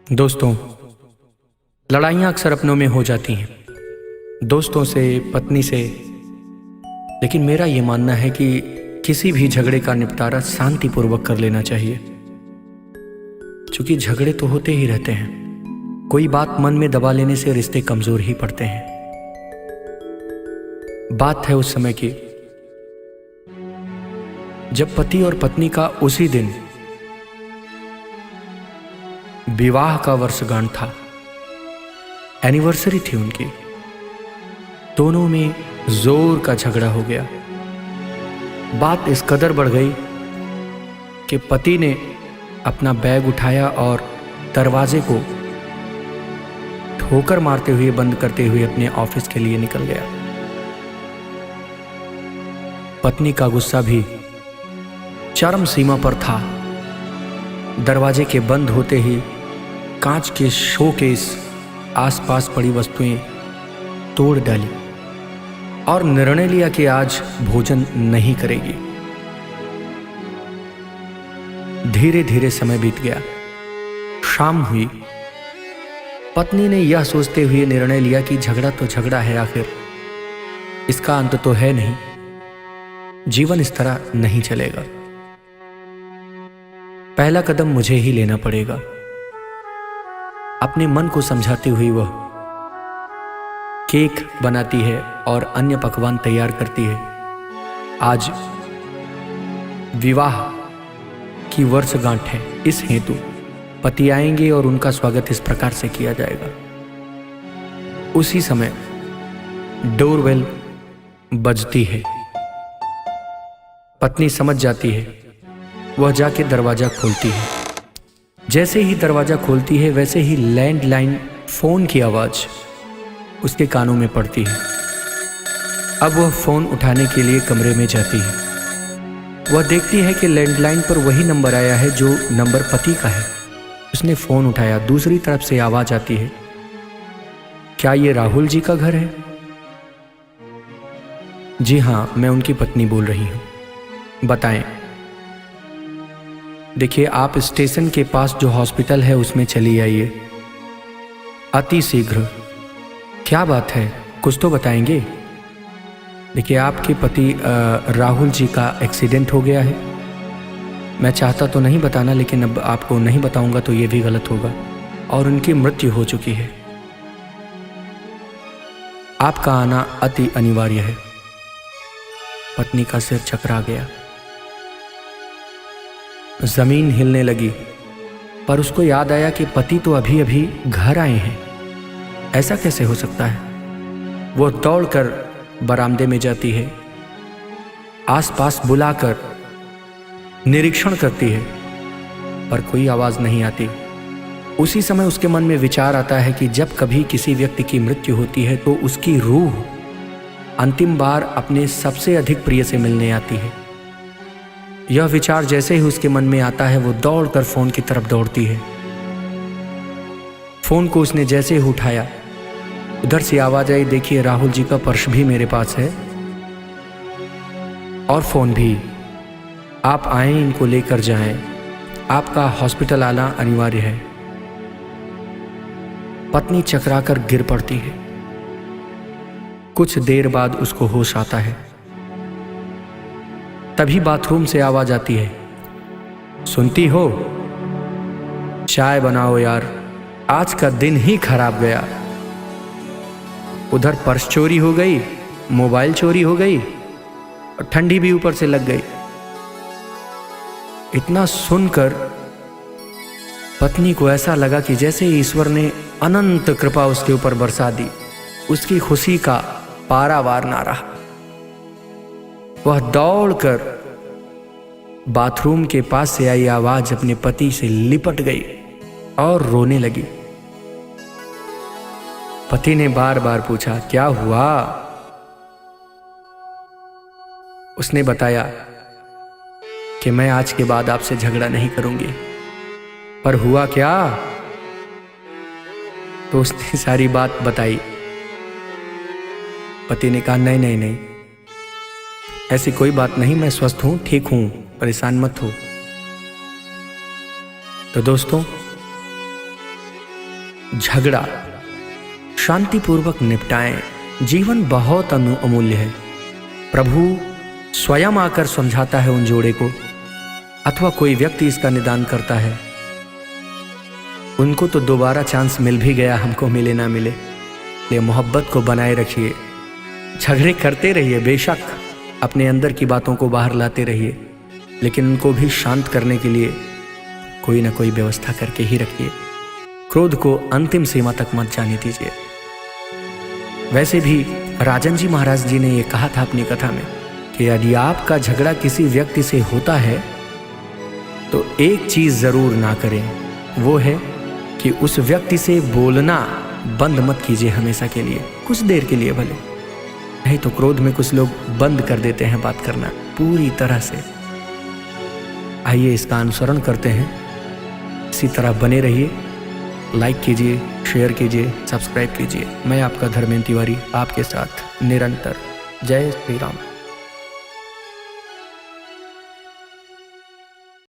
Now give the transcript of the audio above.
दोस्तों, लड़ाइयाँ अक्सर अपनों में हो जाती हैं, दोस्तों से, पत्नी से। लेकिन मेरा ये मानना है कि किसी भी झगड़े का निपटारा शांतिपूर्वक कर लेना चाहिए, क्योंकि झगड़े तो होते ही रहते हैं। कोई बात मन में दबा लेने से रिश्ते कमजोर ही पड़ते हैं। बात है उस समय की जब पति और पत्नी का उसी दिन विवाह का वर्षगांठ था, एनिवर्सरी थी उनकी। दोनों में जोर का झगड़ा हो गया। बात इस कदर बढ़ गई कि पति ने अपना बैग उठाया और दरवाजे को ठोकर मारते हुए, बंद करते हुए अपने ऑफिस के लिए निकल गया। पत्नी का गुस्सा भी चरम सीमा पर था। दरवाजे के बंद होते ही कांच के शोकेस, आसपास पड़ी वस्तुएं तोड़ डाली और निर्णय लिया कि आज भोजन नहीं करेगी। धीरे धीरे समय बीत गया। शाम हुई। पत्नी ने यह सोचते हुए निर्णय लिया कि झगड़ा तो झगड़ा है, आखिर इसका अंत तो है नहीं, जीवन इस तरह नहीं चलेगा। पहला कदम मुझे ही लेना पड़ेगा। अपने मन को समझाती हुई वह केक बनाती है और अन्य पकवान तैयार करती है। आज विवाह की वर्षगांठ है, इस हेतु पति आएंगे और उनका स्वागत इस प्रकार से किया जाएगा। उसी समय डोरबेल बजती है। पत्नी समझ जाती है। वह जाके दरवाजा खोलती है। जैसे ही दरवाजा खोलती है, वैसे ही लैंडलाइन फोन की आवाज उसके कानों में पड़ती है। अब वह फोन उठाने के लिए कमरे में जाती है। वह देखती है कि लैंडलाइन पर वही नंबर आया है जो नंबर पति का है। उसने फोन उठाया। दूसरी तरफ से आवाज आती है, क्या ये राहुल जी का घर है? जी हां, मैं उनकी पत्नी बोल रही हूं। बताएं। देखिए, आप स्टेशन के पास जो हॉस्पिटल है उसमें चली आइए, अति शीघ्र। क्या बात है, कुछ तो बताएंगे। देखिए, आपके पति राहुल जी का एक्सीडेंट हो गया है। मैं चाहता तो नहीं बताना, लेकिन अब आपको नहीं बताऊंगा तो ये भी गलत होगा, और उनकी मृत्यु हो चुकी है। आपका आना अति अनिवार्य है। पत्नी का सिर चकरा गया। जमीन हिलने लगी, पर उसको याद आया कि पति तो अभी अभी घर आए हैं। ऐसा कैसे हो सकता है? वो दौड़कर बरामदे में जाती है। आसपास बुलाकर निरीक्षण करती है, पर कोई आवाज नहीं आती। उसी समय उसके मन में विचार आता है कि जब कभी किसी व्यक्ति की मृत्यु होती है तो उसकी रूह अंतिम बार अपने सबसे अधिक प्रिय से मिलने आती है। यह विचार जैसे ही उसके मन में आता है, वो दौड़कर फोन की तरफ दौड़ती है। फोन को उसने जैसे ही उठाया, उधर से आवाज आई, देखिए राहुल जी का पर्स भी मेरे पास है और फोन भी। आप आए, इनको लेकर जाएं, आपका हॉस्पिटल आना अनिवार्य है। पत्नी चकराकर गिर पड़ती है। कुछ देर बाद उसको होश आता है। तभी बाथरूम से आवाज आती है, सुनती हो? चाय बनाओ यार, आज का दिन ही खराब गया। उधर पर्स चोरी हो गई, मोबाइल चोरी हो गई और ठंडी भी ऊपर से लग गई। इतना सुनकर पत्नी को ऐसा लगा कि जैसे ईश्वर ने अनंत कृपा उसके ऊपर बरसा दी। उसकी खुशी का पारावार ना रहा। वह दौड़कर बाथरूम के पास से आई आवाज अपने पति से लिपट गई और रोने लगी। पति ने बार बार पूछा, क्या हुआ? उसने बताया कि मैं आज के बाद आपसे झगड़ा नहीं करूंगी। पर हुआ क्या? तो उसने सारी बात बताई। पति ने कहा, नहीं नहीं नहीं, ऐसी कोई बात नहीं, मैं स्वस्थ हूं, ठीक हूं, परेशान मत हो। तो दोस्तों, झगड़ा शांतिपूर्वक निपटाएं। जीवन बहुत अमूल्य है। प्रभु स्वयं आकर समझाता है उन जोड़े को, अथवा कोई व्यक्ति इसका निदान करता है। उनको तो दोबारा चांस मिल भी गया, हमको मिले ना मिले। ये मोहब्बत को बनाए रखिए। झगड़े करते रहिए, बेशक अपने अंदर की बातों को बाहर लाते रहिए, लेकिन उनको भी शांत करने के लिए कोई ना कोई व्यवस्था करके ही रखिए। क्रोध को अंतिम सीमा तक मत जाने दीजिए। वैसे भी राजन जी महाराज जी ने ये कहा था अपनी कथा में कि यदि आपका झगड़ा किसी व्यक्ति से होता है तो एक चीज जरूर ना करें, वो है कि उस व्यक्ति से बोलना बंद मत कीजिए हमेशा के लिए, कुछ देर के लिए भले। नहीं तो क्रोध में कुछ लोग बंद कर देते हैं बात करना पूरी तरह से। आइए इसका अनुसरण करते हैं। इसी तरह बने रहिए। लाइक कीजिए, शेयर कीजिए, सब्सक्राइब कीजिए। मैं आपका धर्मेंद्र तिवारी आपके साथ निरंतर। जय श्री राम।